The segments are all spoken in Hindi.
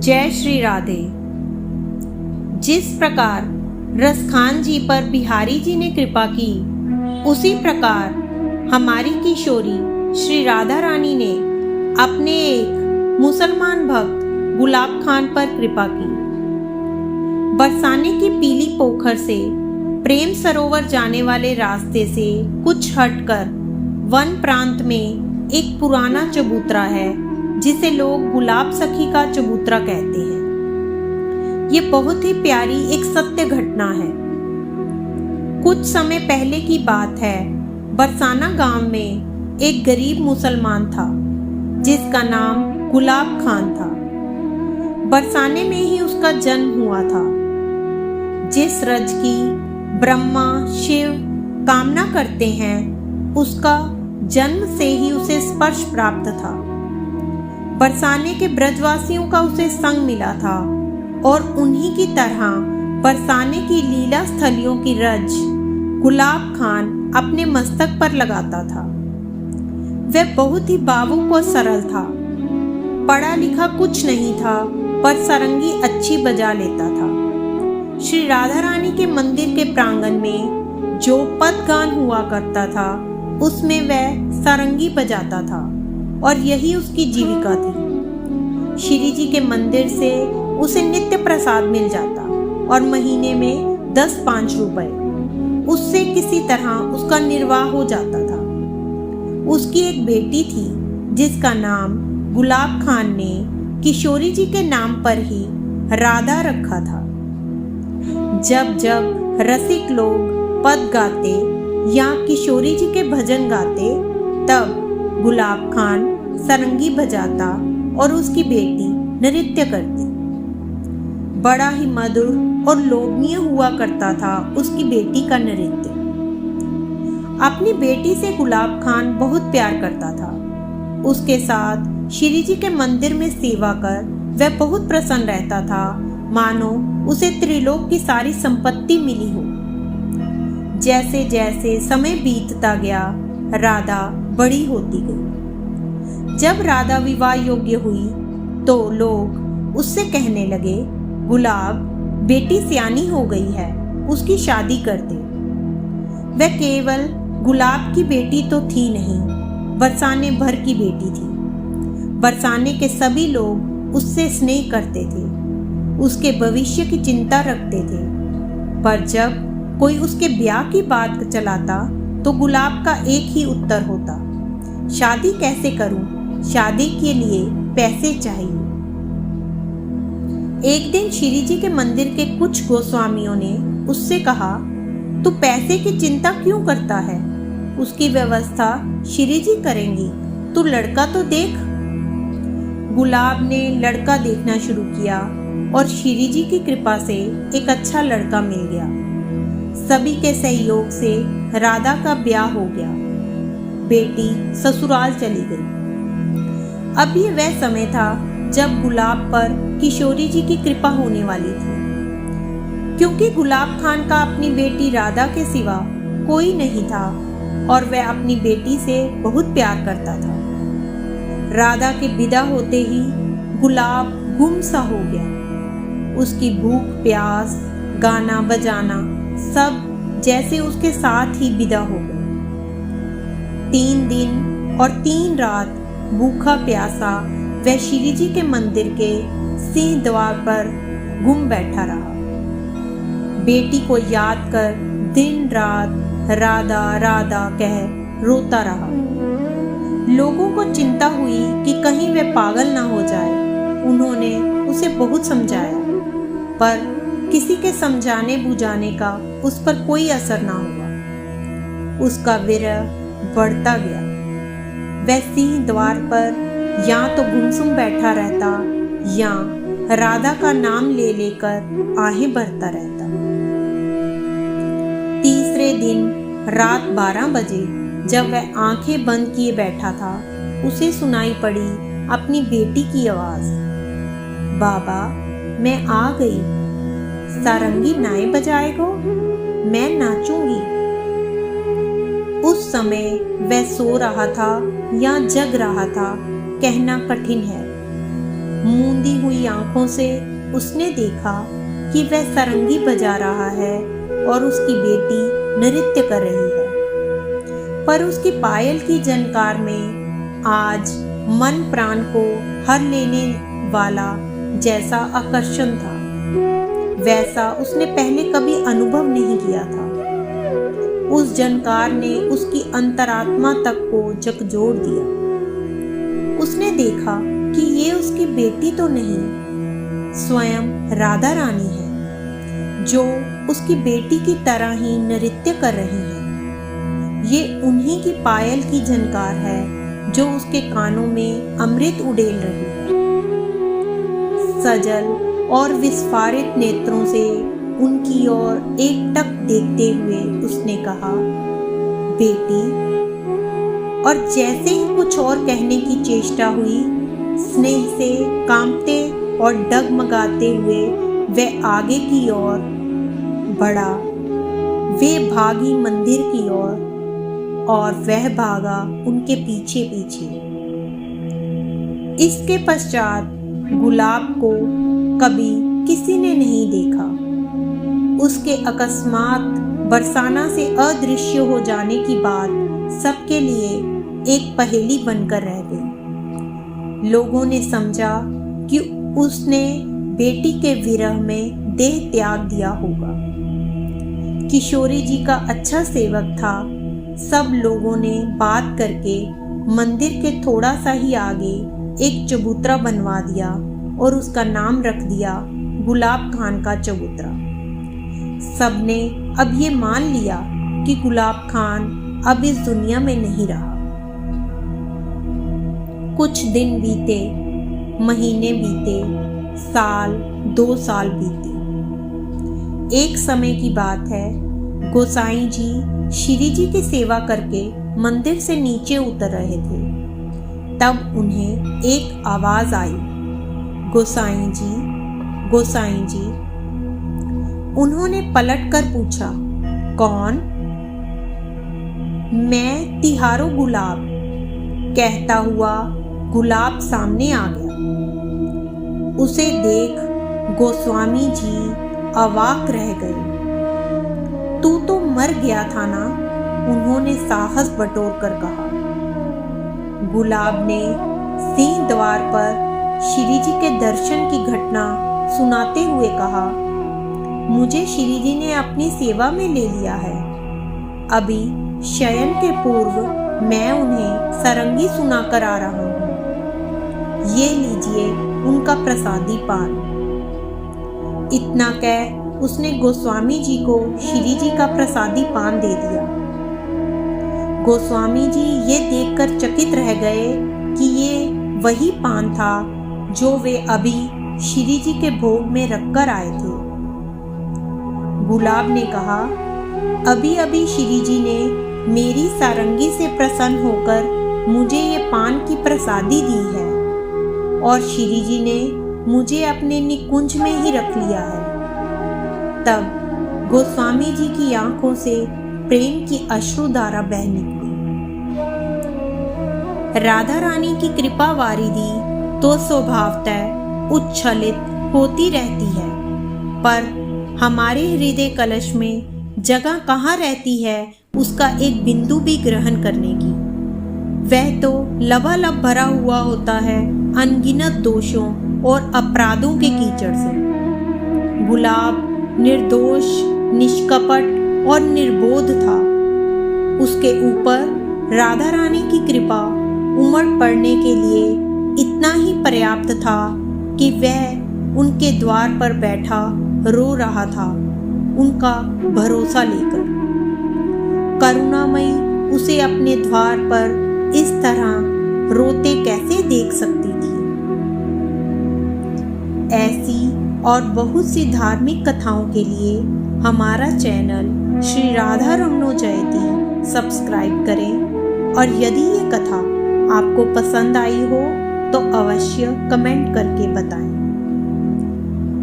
जय श्री राधे। जिस प्रकार रसखान जी पर बिहारी जी ने कृपा की, उसी प्रकार हमारी किशोरी श्री राधा रानी ने अपने एक मुसलमान भक्त गुलाब खान पर कृपा की। बरसाने की पीली पोखर से प्रेम सरोवर जाने वाले रास्ते से कुछ हटकर वन प्रांत में एक पुराना चबूतरा है, जिसे लोग गुलाब सखी का चबूतरा कहते हैं। ये बहुत ही प्यारी एक सत्य घटना है। कुछ समय पहले की बात है। बरसाना गांव में एक गरीब मुसलमान था, जिसका नाम गुलाब खान था। बरसाने में ही उसका जन्म हुआ था। जिस रज की ब्रह्मा शिव कामना करते हैं, उसका जन्म से ही उसे स्पर्श प्राप्त था। बरसाने के ब्रजवासियों का उसे संग मिला था और उन्हीं की तरह बरसाने की लीला स्थलियों की रज गुलाब खान अपने मस्तक पर लगाता था। वह बहुत ही भावुक और सरल था। पढ़ा लिखा कुछ नहीं था, पर सारंगी अच्छी बजा लेता था। श्री राधा रानी के मंदिर के प्रांगण में जो पदगान हुआ करता था, उसमें वह सारंगी बजाता था और यही उसकी जीविका थी। श्री जी के मंदिर से उसे नित्य प्रसाद मिल जाता और महीने में 10-5 रुपए, उससे किसी तरह उसका निर्वाह हो जाता था। उसकी एक बेटी थी, जिसका नाम गुलाब खान ने किशोरी जी के नाम पर ही राधा रखा था। जब जब रसिक लोग पद गाते या किशोरी जी के भजन गाते, तब गुलाब खान सारंगी बजाता और उसकी बेटी नृत्य करती। बड़ा ही मधुर और लोभनीय हुआ करता था उसकी बेटी का नृत्य। अपनी बेटी से गुलाब खान बहुत प्यार करता था। उसके साथ श्री जी के मंदिर में सेवा कर वह बहुत प्रसन्न रहता था, मानो उसे त्रिलोक की सारी संपत्ति मिली हो। जैसे जैसे समय बीतता गया, राधा बड़ी होती गई। जब राधा विवाह योग्य हुई, तो लोग उससे कहने लगे, गुलाब बेटी सियानी हो गई है, उसकी शादी कर दे। वह केवल गुलाब की बेटी तो थी नहीं, बरसाने भर की बेटी थी। बरसाने के सभी लोग उससे स्नेह करते थे, उसके भविष्य की चिंता रखते थे। पर जब कोई उसके ब्याह की बात चलाता, तो गुलाब का एक ही उत्तर होता, शादी कैसे करूं? शादी के लिए पैसे चाहिए। एक दिन श्री जी के मंदिर के कुछ गोस्वामियों ने उससे कहा, तू पैसे की चिंता क्यों करता है? उसकी व्यवस्था श्री जी करेंगी, तू लड़का तो देख। गुलाब ने लड़का देखना शुरू किया और श्री जी की कृपा से एक अच्छा लड़का मिल गया। सभी के सहयोग से राधा का ब्याह हो गया। बेटी ससुराल चली गई। अब ये वह समय था जब गुलाब पर किशोरी जी की कृपा होने वाली थी, क्योंकि गुलाब खान का अपनी बेटी राधा के सिवा कोई नहीं था और वह अपनी बेटी से बहुत प्यार करता था। राधा के विदा होते ही गुलाब गुम सा हो गया। उसकी भूख प्यास, गाना बजाना सब जैसे उसके साथ ही विदा हो गए। 3 दिन और 3 रात भूखा प्यासा वह श्री जी के मंदिर के सिंह द्वार पर गुम बैठा रहा। बेटी को याद कर दिन रात राधा राधा कह रोता रहा। लोगों को चिंता हुई कि कहीं वह पागल ना हो जाए। उन्होंने उसे बहुत समझाया, पर किसी के समझाने बुझाने का उस पर कोई असर ना हुआ। उसका विरह बढ़ता गया। वह सिंह द्वार पर या तो गुमसुम बैठा रहता, या राधा का नाम ले लेकर आहें भरता रहता। तीसरे दिन रात 12 बजे जब वह आंखें बंद किए बैठा था, उसे सुनाई पड़ी अपनी बेटी की आवाज, बाबा मैं आ गई, सारंगी नाय बजाएगो, मैं नाचूंगी। उस समय वह सो रहा था या जग रहा था, कहना कठिन है। मूंदी हुई आंखों से उसने देखा कि वह सारंगी बजा रहा है और उसकी बेटी नृत्य कर रही है, पर उसकी पायल की झनकार में आज मन प्राण को हर लेने वाला जैसा आकर्षण था, वैसा उसने पहले कभी अनुभव नहीं किया था। उस झनकार ने उसकी अंतरात्मा तक को झकझोर दिया। उसने देखा कि ये उसकी बेटी तो नहीं, स्वयं राधा रानी है, जो उसकी बेटी की तरह ही नृत्य कर रही है। ये उन्हीं की पायल की झनकार है जो उसके कानों में अमृत उड़ेल रही है। सजल और विस्फारित नेत्रों से उनकी ओर एकटक देखते हुए उसने कहा, बेटी। और जैसे ही कुछ और कहने की चेष्टा हुई, स्नेह से कांपते और डगमगाते हुए वह आगे की ओर बढ़ा। वे भागी मंदिर की ओर और वह भागा उनके पीछे पीछे। इसके पश्चात गुलाब को कभी किसी ने नहीं देखा। उसके अकस्मात बरसाना से अदृश्य हो जाने की बात सबके लिए एक पहेली बनकर रह गई। लोगों ने समझा कि उसने बेटी के विरह में देह त्याग दिया होगा। किशोरी जी का अच्छा सेवक था। सब लोगों ने बात करके मंदिर के थोड़ा सा ही आगे एक चबूतरा बनवा दिया और उसका नाम रख दिया गुलाब खान का चबूतरा। सबने अब ये मान लिया कि गुलाब खान अब इस दुनिया में नहीं रहा। कुछ दिन बीते, महीने बीते, साल 2 साल बीते। एक समय की बात है, गोसाई जी श्री जी की सेवा करके मंदिर से नीचे उतर रहे थे। तब उन्हें एक आवाज आई, गोसाई जी, गोसाई जी। उन्होंने पलटकर पूछा, कौन? मैं तिहारो गुलाब, कहता हुआ गुलाब सामने आ गया। उसे देख गोस्वामी जी अवाक रह गए। तू तो मर गया था ना? उन्होंने साहस बटोर कर कहा। गुलाब ने सिंह द्वार पर श्री जी के दर्शन की घटना सुनाते हुए कहा, मुझे श्री जी ने अपनी सेवा में ले लिया है। अभी शयन के पूर्व मैं उन्हें सारंगी सुनाकर आ रहा हूँ। ये लीजिए उनका प्रसादी पान। इतना कह उसने गोस्वामी जी को श्री जी का प्रसादी पान दे दिया। गोस्वामी जी ये देखकर चकित रह गए कि ये वही पान था जो वे अभी श्री जी के भोग में रखकर आए थे। गुलाब ने कहा, अभी अभी श्री जी ने मेरी सारंगी से प्रसन्न होकर मुझे ये पान की प्रसादी दी है और श्री जी ने मुझे अपने निकुंज में ही रख लिया है। तब गोस्वामी जी की आंखों से प्रेम की अश्रुधारा बह निकली। राधा रानी की कृपा वारिधि तो स्वभावतः उच्छलित होती रहती है, पर हमारे हृदय कलश में जगह कहाँ रहती है उसका एक बिंदु भी ग्रहण करने की। वह तो लबालब भरा हुआ होता है अनगिनत दोषों और अपराधों के कीचड़ से। गुलाब निर्दोष, निष्कपट और निर्बोध था। उसके ऊपर राधा रानी की कृपा उमड़ पड़ने के लिए इतना ही पर्याप्त था कि वह उनके द्वार पर बैठा रो रहा था, उनका भरोसा लेकर। करुणामयी उसे अपने द्वार पर इस तरह रोते कैसे देख सकती थी। ऐसी और बहुत सी धार्मिक कथाओं के लिए हमारा चैनल श्री राधा रमणो जयती सब्सक्राइब करें और यदि ये कथा आपको पसंद आई हो तो अवश्य कमेंट करके बताएं।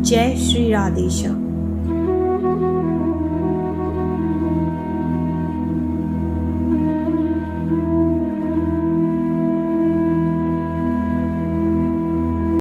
जय श्री राधेश्याम।